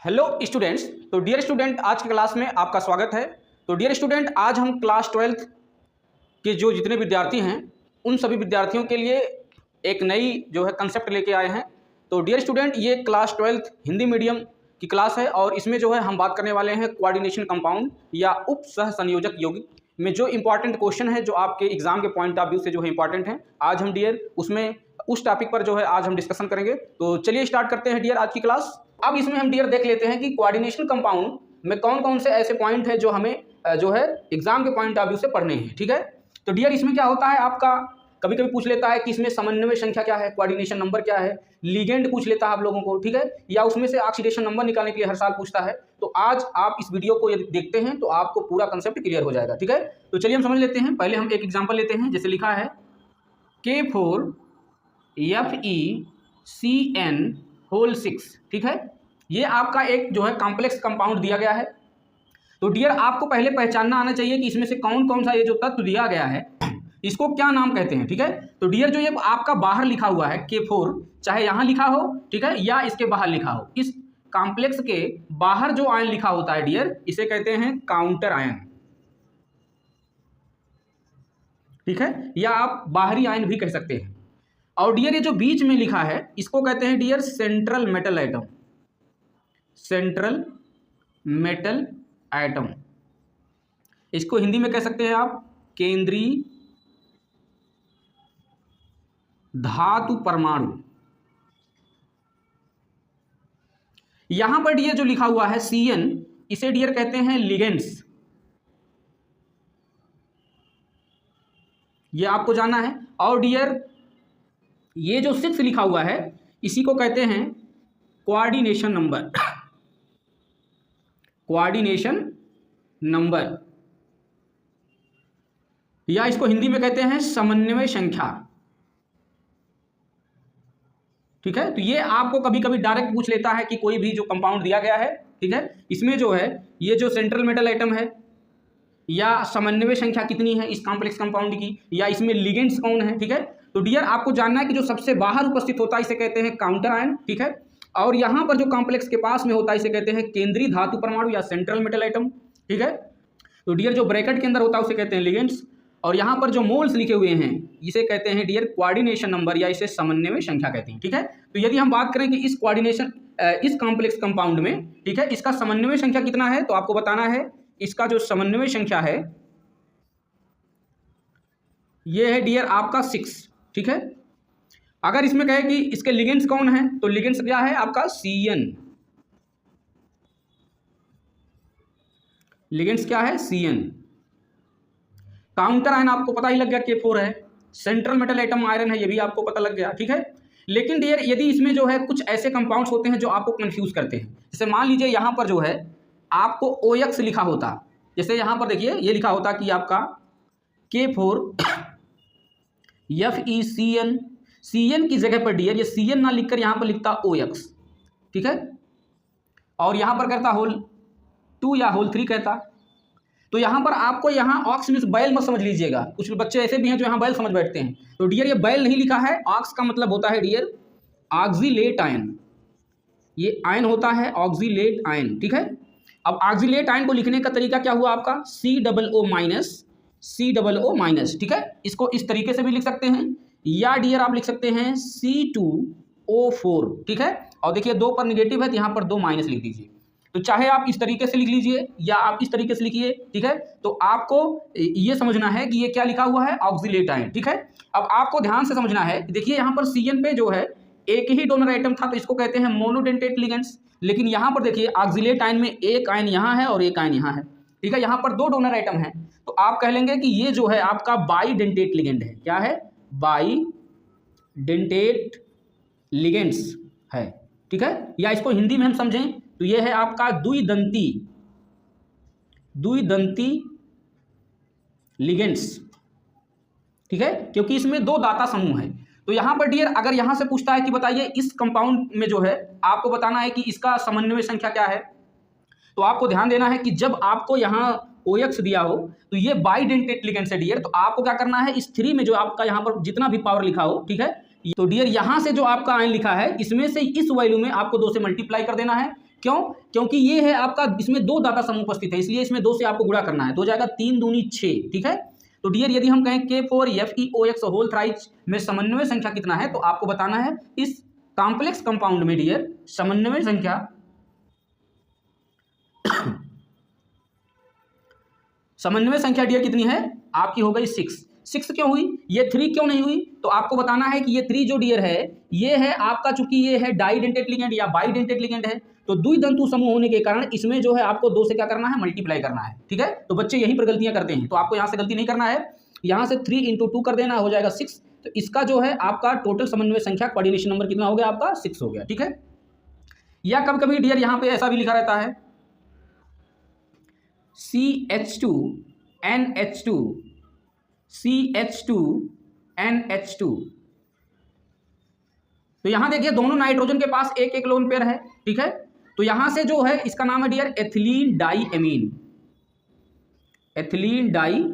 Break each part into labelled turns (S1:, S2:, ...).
S1: Hello students. तो dear student, आज की क्लास में आपका स्वागत है। तो डियर स्टूडेंट, आज हम क्लास 12th के जो जितने विद्यार्थी हैं उन सभी विद्यार्थियों के लिए एक नई जो है कंसेप्ट लेके आए हैं। तो डियर स्टूडेंट, ये क्लास 12th हिंदी मीडियम की क्लास है और इसमें जो है हम बात करने वाले हैं कोऑर्डिनेशन कंपाउंड या उप सह संयोजक यौगिक में जो इंपॉर्टेंट क्वेश्चन है जो आपके एग्जाम के पॉइंट ऑफ व्यू से जो है इंपॉर्टेंट है। आज हम डियर उसमें उस टॉपिक पर जो है आज हम डिस्कशन करेंगे। तो चलिए स्टार्ट करते हैं डियर आज की क्लास। अब इसमें हम डियर देख लेते हैं कि कोऑर्डिनेशन कंपाउंड में कौन कौन से ऐसे पॉइंट है जो हमें जो है एग्जाम के पॉइंट ऑफ व्यू से पढ़ने हैं। ठीक है, तो डियर इसमें क्या होता है, आपका कभी कभी पूछ लेता है कि इसमें समन्वय संख्या क्या है, कोऑर्डिनेशन नंबर क्या है, लिगेंड पूछ लेता है आप लोगों को। ठीक है, या उसमें से ऑक्सीडेशन नंबर निकालने के लिए हर साल पूछता है। तो आज आप इस वीडियो को यदि देखते हैं तो आपको पूरा कंसेप्ट क्लियर हो जाएगा। ठीक है, तो चलिए हम समझ लेते हैं। पहले हम एक एग्जाम्पल लेते हैं। जैसे लिखा है K4FeCN6। ठीक है, ये आपका एक जो है कॉम्प्लेक्स कंपाउंड दिया गया है। तो डियर आपको पहले पहचानना आना चाहिए कि इसमें से कौन कौन सा ये जो तत्व दिया गया है इसको क्या नाम कहते हैं। ठीक है, तो डियर जो ये आपका बाहर लिखा हुआ है K4, चाहे यहाँ लिखा हो, ठीक है, या इसके बाहर लिखा हो, इस कॉम्प्लेक्स के बाहर जो आयन लिखा होता है डियर इसे कहते हैं काउंटर आयन। ठीक है, या आप बाहरी आयन भी कह सकते हैं। और डियर ये जो बीच में लिखा है इसको कहते हैं dear central metal atom. Central metal atom, इसको हिंदी में कह सकते हैं आप केंद्रीय धातु परमाणु। यहां पर डियर जो लिखा हुआ है CN, इसे डियर कहते हैं लिगेंड्स। ये आपको जानना है। और डियर ये जो 6 लिखा हुआ है इसी को कहते हैं कोऑर्डिनेशन नंबर। कोऑर्डिनेशन नंबर, या इसको हिंदी में कहते हैं समन्वय संख्या। ठीक है, तो ये आपको कभी कभी डायरेक्ट पूछ लेता है कि कोई भी जो कंपाउंड दिया गया है, ठीक है, इसमें जो है ये जो सेंट्रल मेटल एटम है या समन्वय संख्या कितनी है इस कॉम्प्लेक्स कंपाउंड की, या इसमें लिगेंड्स कौन है। ठीक है, तो डियर आपको जानना है कि जो सबसे बाहर उपस्थित होता है इसे कहते हैं काउंटर आयन। ठीक है, और यहां पर जो कॉम्प्लेक्स के पास में होता है इसे कहते हैं केंद्रीय धातु परमाणु या सेंट्रल मेटल एटम। ठीक है, तो डियर जो ब्रैकेट के अंदर होता है उसे कहते हैं लिगेंड्स, और यहाँ पर जो मोल्स लिखे हुए हैं इसे कहते हैं डियर कोऑर्डिनेशन नंबर या इसे समन्वय संख्या कहते हैं। ठीक है, तो यदि हम बात करें कि इस कोऑर्डिनेशन इस कॉम्प्लेक्स कंपाउंड में, ठीक है, इसका समन्वय संख्या कितना है, तो आपको बताना है इसका जो समन्वय संख्या है ये है डियर आपका 6। ठीक है, अगर इसमें कहे कि इसके लिगेंड्स कौन है तो लिगेंड्स क्या है आपका CN। लिगेंड्स क्या है CN। काउंटर आयन आपको पता ही लग गया K4 है। सेंट्रल मेटल एटम आयरन है, ये भी आपको पता लग गया। ठीक है, लेकिन डियर यदि इसमें जो है कुछ ऐसे कंपाउंड्स होते हैं जो आपको कंफ्यूज करते हैं। जैसे मान लीजिए यहाँ पर जो है आपको OX लिखा होता, जैसे यहाँ पर देखिए ये लिखा होता कि आपका K4FeCN, CN की जगह पर डियर ये CN ना लिखकर यहाँ पर लिखता OX। ठीक है, और यहाँ पर करता होल 2 या होल 3 कहता। तो यहाँ पर आपको यहाँ ऑक्स मीन्स बैल मत समझ लीजिएगा, कुछ बच्चे ऐसे भी हैं जो यहाँ बैल समझ बैठते हैं। तो डियर ये बैल नहीं लिखा है, ऑक्स का मतलब होता है डियर ऑक्सीलेट आयन। ये आयन होता है ऑक्सीलेट आयन। ठीक है, अब ऑक्सीलेट आयन को लिखने का तरीका क्या हुआ आपका COO-। ठीक है, इसको इस तरीके से भी लिख सकते हैं, या डियर आप लिख सकते हैं C2O4। ठीक है, और देखिए 2 पर निगेटिव है तो यहाँ पर 2 माइनस लिख दीजिए। तो चाहे आप इस तरीके से लिख लीजिए या आप इस तरीके से लिखिए। ठीक है, तो आपको ये समझना है कि ये क्या लिखा हुआ है ऑक्सीलेट आयन। ठीक है, अब आपको ध्यान से समझना है, देखिए यहाँ पर CN पे जो है एक ही डोनर आइटम था तो इसको कहते हैं मोनोडेंटेट लिगेंड्स। लेकिन यहाँ पर देखिए ऑक्सीलेट आयन में एक आयन यहाँ है और एक आयन यहाँ है। ठीक है, यहाँ पर 2 डोनर आइटम है तो आप कह लेंगे कि ये जो है आपका बाईडेंटेट लिगेंड है। क्या है, बाईडेंटेट लिगेंड्स है। ठीक है, या इसको हिंदी में हम समझें तो ये है आपका द्विदंती लिगेंड्स। ठीक है, क्योंकि इसमें 2 दाता समूह है। तो यहां पर डियर अगर यहां से पूछता है कि बताइए इस कंपाउंड में जो है आपको बताना है कि इसका समन्वय संख्या क्या है, तो आपको ध्यान देना है कि जब आपको यहाँ OX दिया हो तो ये बाईडेंटेट लिगेंड है डियर। तो आपको क्या करना है, इस 3 में जो आपका यहाँ पर जितना भी पावर लिखा हो, ठीक है, तो डियर यहाँ से जो आपका आयन लिखा है इसमें से इस वैल्यू में आपको 2 से मल्टीप्लाई कर देना है क्यों? क्योंकि ये है आपका, इसमें 2 दाता समूह उपस्थित है, इसलिए इसमें 2 से आपको गुणा करना है, तो हो जाएगा 3 दूनी 6। ठीक है, तो डियर यदि हम कहें K4FeOX होल थ्राइस में समन्वय संख्या कितना है, तो आपको बताना है इस कॉम्प्लेक्स कंपाउंड में डियर समन्वय संख्या समन्वय संख्या डियर कितनी है आपकी, हो गई 6 क्यों हुई, ये 3 क्यों नहीं हुई? तो आपको बताना है कि ये 3 जो डियर है ये है आपका, चूंकि ये है डाइडेंटेट लिगेंड या बाइडेंटेट लिगेंड है, तो द्वितंतु समूह होने के कारण इसमें जो है आपको 2 से क्या करना है, मल्टीप्लाई करना है। ठीक है, तो बच्चे यहीं पर गलतियां करते हैं, तो आपको यहाँ से गलती नहीं करना है, यहाँ से 3 × 2 कर देना, हो जाएगा 6। तो इसका जो है आपका टोटल समन्वय संख्या कोऑर्डिनेशन नंबर कितना हो गया आपका, 6 हो गया। ठीक है, या कभी कभी डियर यहाँ पे ऐसा भी लिखा रहता है CH2NH2 CH2NH2। तो यहां देखिए दोनों नाइट्रोजन के पास एक एक लोन पेयर है। ठीक है, तो यहां से जो है इसका नाम है dear ethylene diamine, ethylene die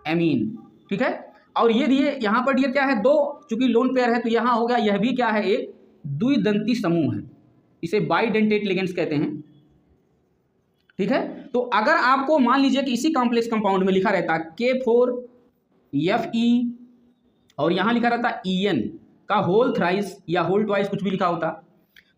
S1: amine. ठीक है, और ये दिए यहां पर डियर क्या है, 2 चूंकि लोन पेयर है, तो यहां हो गया यह भी क्या है, एक द्विदंती समूह है, इसे बाइडेंटेट लिगेंड्स कहते हैं। ठीक है, तो अगर आपको मान लीजिए कि इसी कॉम्प्लेक्स कंपाउंड में लिखा रहता K4Fe और यहां लिखा रहता En का होल थ्राइस या होल ट्वाइस, कुछ भी लिखा होता,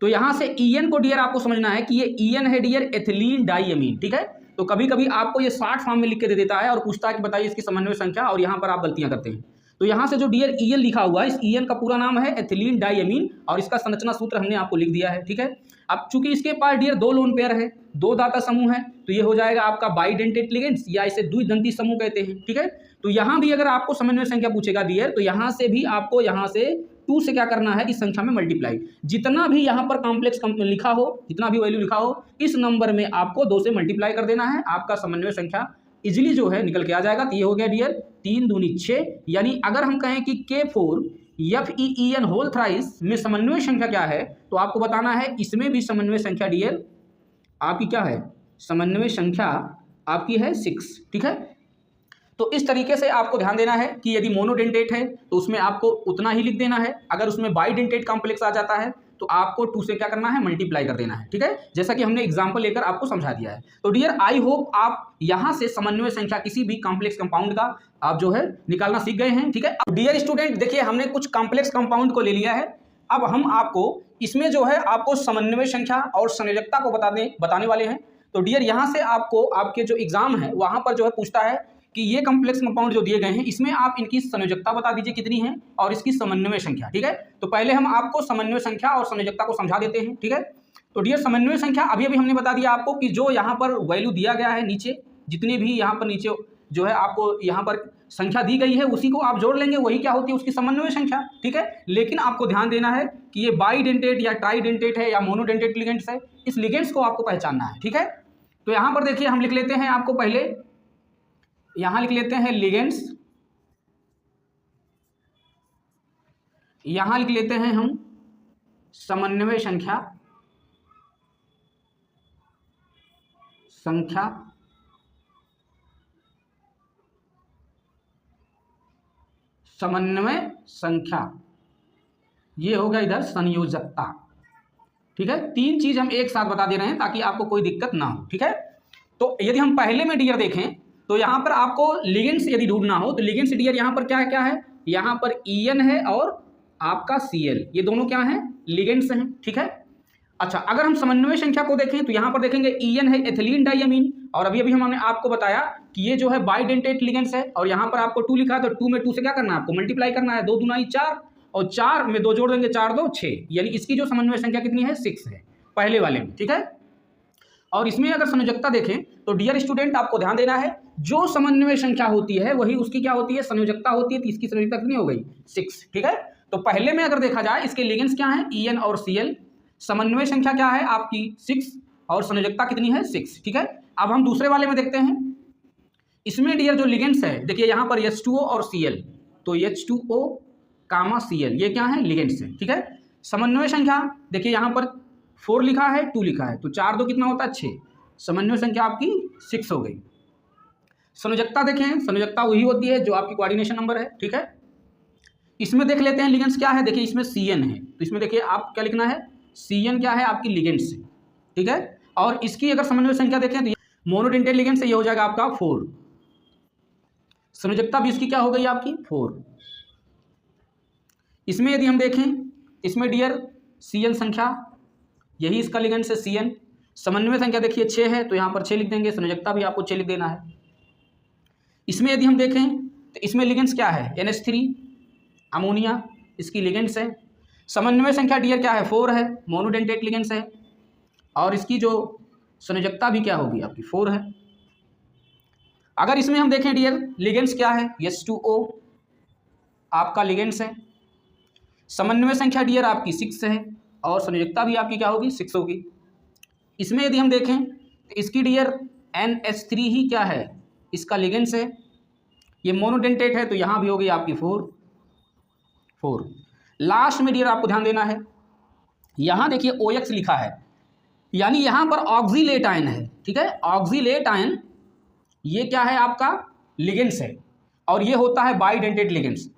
S1: तो यहां से En को डियर आपको समझना है कि ये En है डियर एथिलीन डाईएमीन। ठीक है, तो कभी कभी आपको ये शॉर्ट फॉर्म में लिख के दे देता है और पूछता है कि बताइए इसकी समन्वय संख्या, और यहां पर आप गलतियां करते हैं। तो यहां से जो डियर En लिखा हुआ है, इस En का पूरा नाम है एथिलीन डाईएमीन और इसका संरचना सूत्र हमने आपको लिख दिया है। ठीक है, अब चूंकि इसके पास डियर 2 लोन पेयर है, 2 दाता समूह है, तो ये हो जाएगा आपका बाइडेंटेट लिगेंड्स या इसे द्विदंती समूह कहते हैं। ठीक है, तो यहां भी अगर आपको समन्वय संख्या पूछेगा डियर, तो यहां से भी आपको यहां से 2 से क्या करना है, इस संख्या में मल्टीप्लाई, जितना भी यहां पर कॉम्प्लेक्स लिखा हो, जितना भी वैल्यू लिखा हो, इस नंबर में आपको 2 से मल्टीप्लाई कर देना है, आपका समन्वय संख्या इजिली जो है निकल के आ जाएगा। तो ये हो गया डियर 3 दूनी 6, यानी अगर हम कहें कि K4FeEn होल थ्राइस में समन्वय संख्या क्या है, तो आपको बताना है इसमें भी समन्वय संख्या डियर आपकी क्या है, समन्वय संख्या आपकी है 6। ठीक है, तो इस तरीके से आपको ध्यान देना है कि यदि मोनोडेंटेट है तो उसमें आपको उतना ही लिख देना है, अगर उसमें बाइडेंटेट कॉम्प्लेक्स आ जाता है तो आपको 2 से क्या करना है, मल्टीप्लाई कर देना है। ठीक है, जैसा कि हमने एग्जांपल लेकर आपको समझा दिया है। तो डियर आई होप आप यहां से समन्वय संख्या किसी भी कॉम्प्लेक्स कंपाउंड का आप जो है निकालना सीख गए हैं। ठीक है, डियर स्टूडेंट देखिए हमने कुछ कॉम्प्लेक्स कंपाउंड को ले लिया है, अब हम आपको इसमें जो है आपको समन्वय संख्या और संयोजकता को बताने वाले हैं। तो डियर यहाँ से आपको आपके जो एग्जाम है वहां पर जो है पूछता है कि ये कॉम्प्लेक्स कंपाउंड जो दिए गए हैं इसमें आप इनकी संयोजकता बता दीजिए कितनी है और इसकी समन्वय संख्या। ठीक है, तो पहले हम आपको समन्वय संख्या और संयोजकता को समझा देते हैं। ठीक है, तो डियर समन्वय संख्या अभी हमने बता दिया आपको कि जो यहाँ पर वैल्यू दिया गया है, नीचे जितने भी यहाँ पर नीचे जो है आपको यहाँ पर संख्या दी गई है उसी को आप जोड़ लेंगे, वही क्या होती है उसकी समन्वय संख्या। ठीक है, लेकिन आपको ध्यान देना है कि ये बाइडेंटेट या ट्राइडेंटेट है या मोनोडेंटेट लिगेंड्स है, इस लिगेंड्स को आपको पहचानना है। ठीक है, तो यहाँ पर देखिए हम लिख लेते हैं, आपको पहले यहां लिख लेते हैं लिगेंड्स, यहां लिख लेते हैं हम समन्वय संख्या, समन्वय संख्या, ये होगा इधर संयोजकता। ठीक है, 3 चीज हम एक साथ बता दे रहे हैं ताकि आपको कोई दिक्कत ना हो। ठीक है, तो यदि हम पहले में डियर देखें तो यहाँ पर आपको लिगेंड्स यदि ढूंढना हो तो लिगेंड्स डियर यहाँ पर क्या है, यहाँ पर En है और आपका Cl, ये दोनों क्या हैं, लिगेंड्स हैं। ठीक है, अच्छा अगर हम समन्वय संख्या को देखें तो यहाँ पर देखेंगे En है एथिलीन डाईएमीन, और अभी हमने आपको बताया कि ये जो है बाइडेंटेट लिगेंड्स है, और यहाँ पर आपको 2 लिखा है, तो 2 में 2 से क्या करना है, आपको मल्टीप्लाई करना है, 2 दूना 4 और 4 में 2 जोड़ देंगे, 4 2 6, यानी इसकी जो समन्वय संख्या कितनी है, 6 है पहले वाले में। ठीक है, और इसमें अगर संयोजकता देखें तो डियर स्टूडेंट आपको ध्यान देना है, जो समन्वय संख्या होती है वही उसकी क्या होती है, संयोजकता होती है, तो इसकी संयोजकता कितनी हो गई, 6। ठीक है, तो पहले में अगर देखा जाए इसके लिगेंड्स क्या हैं, En और Cl, समन्वय संख्या क्या है आपकी 6 और संयोजकता कितनी है, 6। ठीक है, अब हम दूसरे वाले में देखते हैं, इसमें डियर जो लिगेंड्स है देखिए यहाँ पर H2O और Cl, तो H2O, Cl ये क्या है, लिगेंड्स है। ठीक है, समन्वय संख्या देखिए यहाँ पर 4 लिखा है, 2 लिखा है, तो 4 2 कितना होता है, 6, समन्वय संख्या आपकी 6 हो गई। संयोजकता देखें, संयोजकता वही होती है जो आपकी कोऑर्डिनेशन नंबर है। ठीक है, इसमें देख लेते हैं लिगेंड्स क्या है, देखिए इसमें Cn है, तो इसमें देखिए आप क्या लिखना है, Cn क्या है आपकी लिगेंड्स है। ठीक है। और इसकी अगर समन्वय संख्या देखें तो मोनोडेंटेट लिगेंड से ये हो जाएगा आपका 4, संयोजकता भी इसकी क्या हो गई आपकी 4। इसमें यदि हम देखें, इसमें डियर CN संख्या, यही इसका लिगेंड से CN, समन्वय संख्या देखिए 6 है तो यहाँ पर 6 लिख देंगे, संयोजकता भी आपको 6 लिख देना है। इसमें यदि हम देखें तो इसमें लिगेंड्स क्या है, NH3 अमोनिया इसकी लिगेंड्स है। समन्वय संख्या डियर क्या है 4 है, मोनोडेंटेट लिगेंड्स है। और इसकी जो संयोजकता भी क्या होगी आपकी 4 है। अगर इसमें हम देखें डियर लिगेंड्स क्या है, H2O आपका लिगेंड्स है। समन्वय संख्या डियर आपकी 6 है और संयोजकता भी आपकी क्या होगी 6 होगी। इसमें यदि हम देखें तो इसकी डियर NH3 ही क्या है, इसका लिगेंड्स है। ये मोनोडेंटेट है तो यहाँ भी होगी आपकी 4। लास्ट में डियर आपको ध्यान देना है, यहाँ देखिए OX लिखा है, यानी यहाँ पर ऑक्सीलेट आयन है, ठीक है। ऑक्सीलेट आयन ये क्या है आपका लिगेंड्स है और ये होता है बाइडेंटेट लिगेंड्स।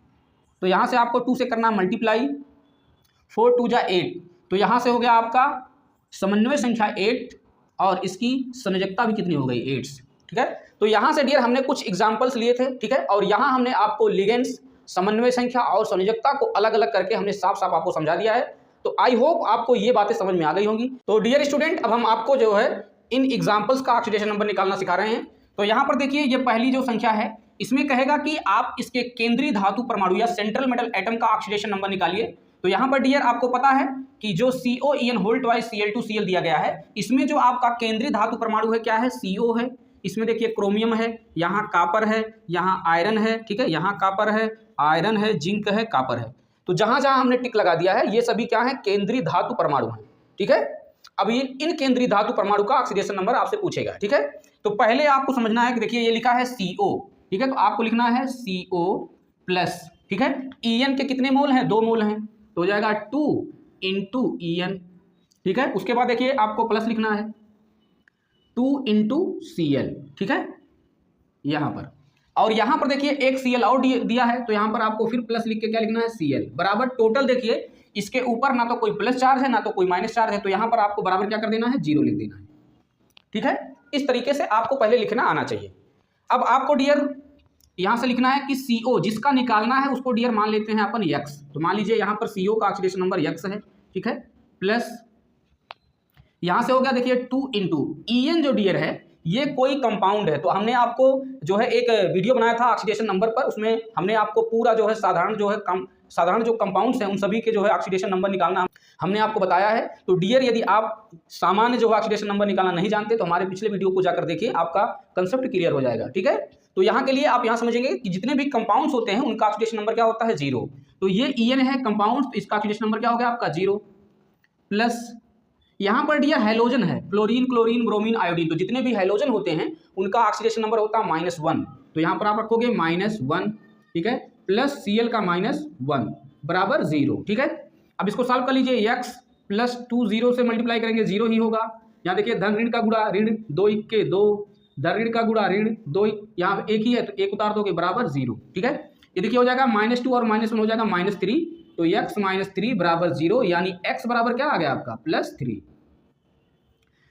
S1: तो यहाँ से आपको 2 से करना मल्टीप्लाई, 4 2 जा 8, तो यहाँ से हो गया आपका समन्वय संख्या 8 और इसकी संयोजकता भी कितनी हो गई 8, ठीक है। तो यहाँ से डियर हमने कुछ एग्जाम्पल्स लिए थे, ठीक है, और यहाँ हमने आपको लिगेंड्स, समन्वय संख्या और संयोजकता को अलग अलग करके हमने साफ साफ आपको समझा दिया है। तो आई होप आपको ये बातें समझ में आ गई होंगी। तो डियर स्टूडेंट, अब हम आपको जो है इन एग्जाम्पल्स का ऑक्सीडेशन नंबर निकालना सिखा रहे हैं। तो यहाँ पर देखिए ये पहली जो संख्या है, इसमें कहेगा कि आप इसके केंद्रीय धातु परमाणु या सेंट्रल मेटल एटम का ऑक्सीडेशन नंबर निकालिए। तो यहाँ पर डियर आपको पता है कि जो COEN होल ट्वाइस Cl2Cl दिया गया है, इसमें जो आपका केंद्रीय धातु परमाणु है क्या है, CO है। इसमें देखिए क्रोमियम है, यहाँ कापर है, यहाँ आयरन है, ठीक है, यहाँ कापर है, आयरन है, जिंक है, कापर है। तो जहाँ जहाँ हमने टिक लगा दिया है ये सभी क्या है, केंद्रीय धातु परमाणु है, ठीक है। अब ये इन केंद्रीय धातु परमाणु का ऑक्सीडेशन नंबर आपसे पूछेगा, ठीक है। तो पहले आपको समझना है कि देखिए ये लिखा है CO, ठीक है, तो आपको लिखना है CO+, ठीक है। EN के कितने मोल हैं, 2 मोल हैं, तो हो जाएगा 2 × EN, ठीक है। उसके बाद देखिए आपको प्लस लिखना है 2 × Cl, ठीक है, यहाँ पर। और यहाँ पर देखिए एक Cl और दिया है तो यहाँ पर आपको फिर प्लस लिख के क्या लिखना है Cl बराबर, टोटल देखिए इसके ऊपर ना तो कोई प्लस चार्ज है ना तो कोई माइनस चार्ज है, तो यहाँ पर आपको बराबर क्या कर देना है, 0 लिख देना है, ठीक है। इस तरीके से आपको पहले लिखना आना चाहिए। अब आपको डियर यहाँ से लिखना है कि CO जिसका निकालना है उसको डियर मान लेते हैं अपन X। तो मान लीजिए यहाँ पर CO का ऑक्सीडेशन नंबर X है, ठीक है, प्लस यहाँ से हो गया देखिए 2 × EN जो डियर है ये कोई कंपाउंड है। तो हमने आपको जो है एक वीडियो बनाया था ऑक्सीडेशन नंबर पर, उसमें हमने आपको पूरा जो है साधारण जो कंपाउंड्स हैं उन सभी के जो है ऑक्सीडेशन नंबर निकालना हमने आपको बताया है। तो डियर यदि आप सामान्य जो है ऑक्सीडेशन नंबर निकालना नहीं जानते तो हमारे पिछले वीडियो को जाकर देखिए, आपका कंसेप्ट क्लियर हो जाएगा, ठीक है। तो यहाँ के लिए आप यहाँ समझेंगे कि जितने भी कंपाउंड्स होते हैं उनका ऑक्सीडेशन नंबर क्या होता है, 0। तो ये EN है कंपाउंड, तो इसका ऑक्सीडेशन नंबर क्या हो गया आपका 0। प्लस यहाँ पर डियर हैलोजन है, फ्लोरीन, क्लोरीन, ब्रोमीन, आयोडीन, तो जितने भी हैलोजन होते हैं उनका ऑक्सीडेशन नंबर होता है -1। तो यहाँ पर आप रखोगे -1, ठीक है, प्लस Cl का -1 बराबर 0, ठीक है। अब इसको सॉल्व कर लीजिए, X + 2 0 से मल्टीप्लाई करेंगे 0 ही होगा। यहाँ देखिए धन ऋण का गुणा ऋण 2 × 1 2, धन ऋण का गुणा ऋण 2, यहाँ एक ही है तो एक उतार दोगे बराबर 0, ठीक है। ये देखिए हो जाएगा -2 और -1 हो जाएगा -3, तो X - 3 बराबर 0, यानी X बराबर क्या आ गया आपका +3।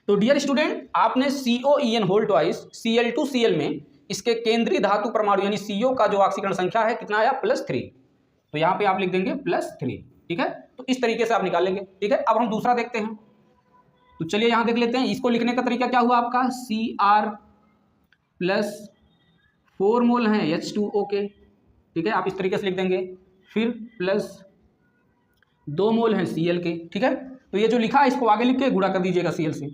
S1: तो डियर स्टूडेंट, आपने COEN होल ट्वाइस Cl2Cl में इसके केंद्रीय धातु परमाणु यानी CO का जो ऑक्सीकरण संख्या है कितना आया, +3। तो यहाँ पे आप लिख देंगे +3, ठीक है। तो इस तरीके से आप निकाल लेंगे, ठीक है। अब हम दूसरा देखते हैं, तो चलिए यहाँ देख लेते हैं। इसको लिखने का तरीका क्या हुआ आपका, Cr + 4 मोल हैं H2O के, ठीक है, आप इस तरीके से लिख देंगे। फिर प्लस 2 मोल हैं Cl के, ठीक है। तो ये जो लिखा है इसको आगे लिख के गुणा कर दीजिएगा Cl से,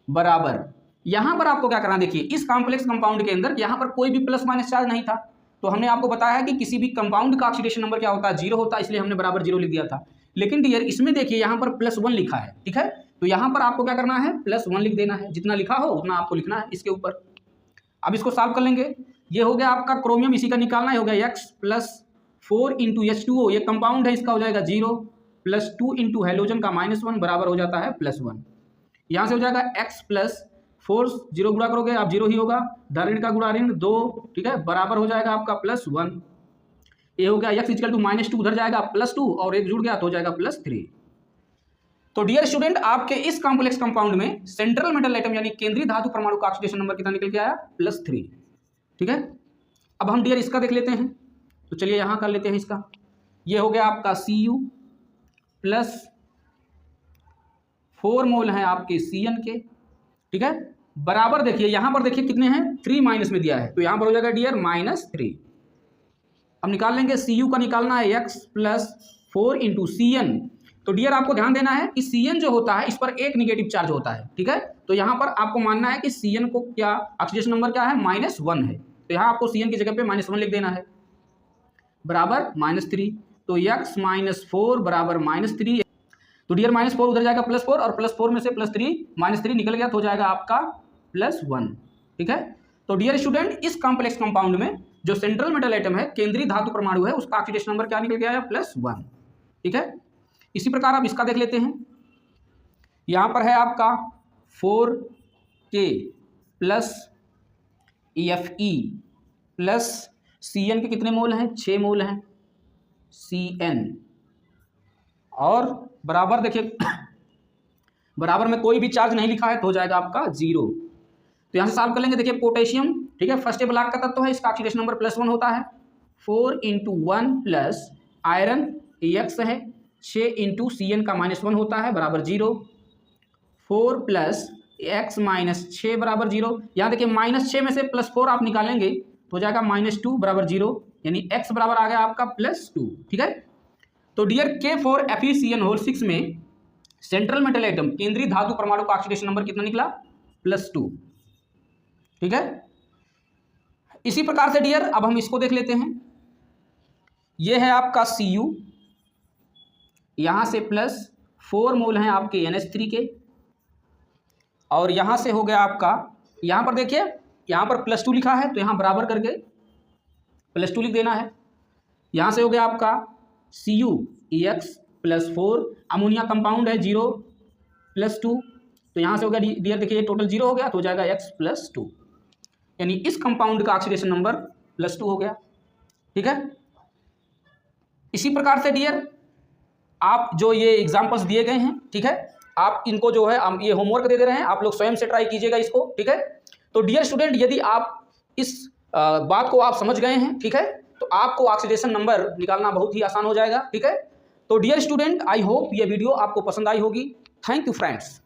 S1: बराबर यहाँ पर आपको क्या करना, देखिए इस कॉम्प्लेक्स कंपाउंड के अंदर यहाँ पर कोई भी प्लस माइनस चार्ज नहीं था, तो हमने आपको बताया कि किसी भी कंपाउंड का ऑक्सीडेशन नंबर क्या होता है, 0 होता है, इसलिए हमने बराबर 0 लिख दिया था। लेकिन डियर इसमें देखिए यहाँ पर +1 लिखा है, ठीक है, तो यहाँ पर आपको क्या करना है, +1 लिख देना है, जितना लिखा हो उतना आपको लिखना है इसके ऊपर। अब इसको सॉल्व कर लेंगे, ये हो गया आपका क्रोमियम, इसी का निकालना है, हो गया X + 4 × H2O, ये कंपाउंड है, इसका हो जाएगा 0, प्लस 2 × हेलोजन का -1 बराबर हो जाता है +1। यहाँ से हो जाएगा X + 4 0 गुणा करोगे आप 0 ही होगा, धन ऋण का गुणा ऋण 2, ठीक है, बराबर हो जाएगा आपका +1। ये हो गया X = -2, उधर जाएगा +2 और एक जुड़ गया तो हो जाएगा +3। तो डियर स्टूडेंट, आपके इस कॉम्प्लेक्स कंपाउंड में सेंट्रल मेटल एटम यानी केंद्रीय धातु परमाणु का ऑक्सीडेशन नंबर कितना निकल के आया? +3। ठीक है, अब हम डियर इसका देख लेते हैं। तो चलिए यहां कर लेते हैं इसका। ये हो गया आपका Cu प्लस 4 मोल है आपके Cn के। ठीक है, बराबर देखिए यहां पर देखिए कितने हैं, 3 माइनस में दिया है, तो यहां पर हो जाएगा डियर -3। अब निकाल लेंगे, Cu का निकालना है x प्लस 4 इंटू Cn। तो डियर आपको ध्यान देना है कि Cn जो होता है इस पर एक निगेटिव चार्ज होता है। ठीक है, तो यहाँ पर आपको मानना है कि Cn को क्या ऑक्सीडेशन नंबर क्या है? -1 है। तो यहाँ आपको Cn की जगह पे -1 लिख देना है, बराबर -3। तो x - 4 बराबर -3। तो डियर -4 उधर जाएगा +4 और +4 में से +3 -3 निकल गया तो हो जाएगा आपका +1। ठीक है, तो डियर स्टूडेंट, इस कॉम्प्लेक्स कंपाउंड में जो सेंट्रल मेटल एटम है, केंद्रीय धातु परमाणु है, उसका ऑक्सीडेशन नंबर क्या निकल के आया? +1। ठीक है, इसी प्रकार आप इसका देख लेते हैं। यहां पर है आपका 4K plus Fe plus Cn के कितने मोल हैं? 6 मोल हैं Cn। और बराबर देखिए बराबर में कोई भी चार्ज नहीं लिखा है तो हो जाएगा आपका 0। तो यहां से सॉल्व कर लेंगे। देखिए पोटेशियम, ठीक है, फर्स्ट ब्लॉक का तत्व है, इसका ऑक्सीडेशन नंबर +1 होता है। 4 × 1 प्लस आयरन X है, 6 इंटू Cn का -1 होता है, बराबर 0। 4 प्लस x - 6 बराबर 0। यहाँ देखिए -6 में से +4 आप निकालेंगे तो हो जाएगा -2 बराबर 0, यानी x बराबर आ गया आपका +2। ठीक है, तो डियर K4FeCN6 में सेंट्रल मेटल एटम केंद्रीय धातु परमाणु का ऑक्सीडेशन नंबर कितना निकला? +2। ठीक है, इसी प्रकार से डियर अब हम इसको देख लेते हैं। ये है आपका Cu, यहां से +4 मोल हैं आपके NH3 के, और यहां से हो गया आपका, यहां पर देखिए यहां पर +2 लिखा है तो यहां बराबर करके +2 लिख देना है। यहां से हो गया आपका CuEx +4, अमोनिया कंपाउंड है 0 +2, तो यहां से हो गया डियर देखिए टोटल 0 हो गया तो हो जाएगा x +2, यानी इस कंपाउंड का ऑक्सीडेशन नंबर +2 हो गया। ठीक है, इसी प्रकार से डियर आप जो ये एग्जाम्पल्स दिए गए हैं, ठीक है, आप इनको जो है हम ये होमवर्क दे दे रहे हैं, आप लोग स्वयं से ट्राई कीजिएगा इसको। ठीक है, तो डियर स्टूडेंट, यदि आप इस बात को आप समझ गए हैं, ठीक है, तो आपको ऑक्सीडेशन नंबर निकालना बहुत ही आसान हो जाएगा। ठीक है, तो डियर स्टूडेंट, आई होप ये वीडियो आपको पसंद आई होगी। Thank you friends.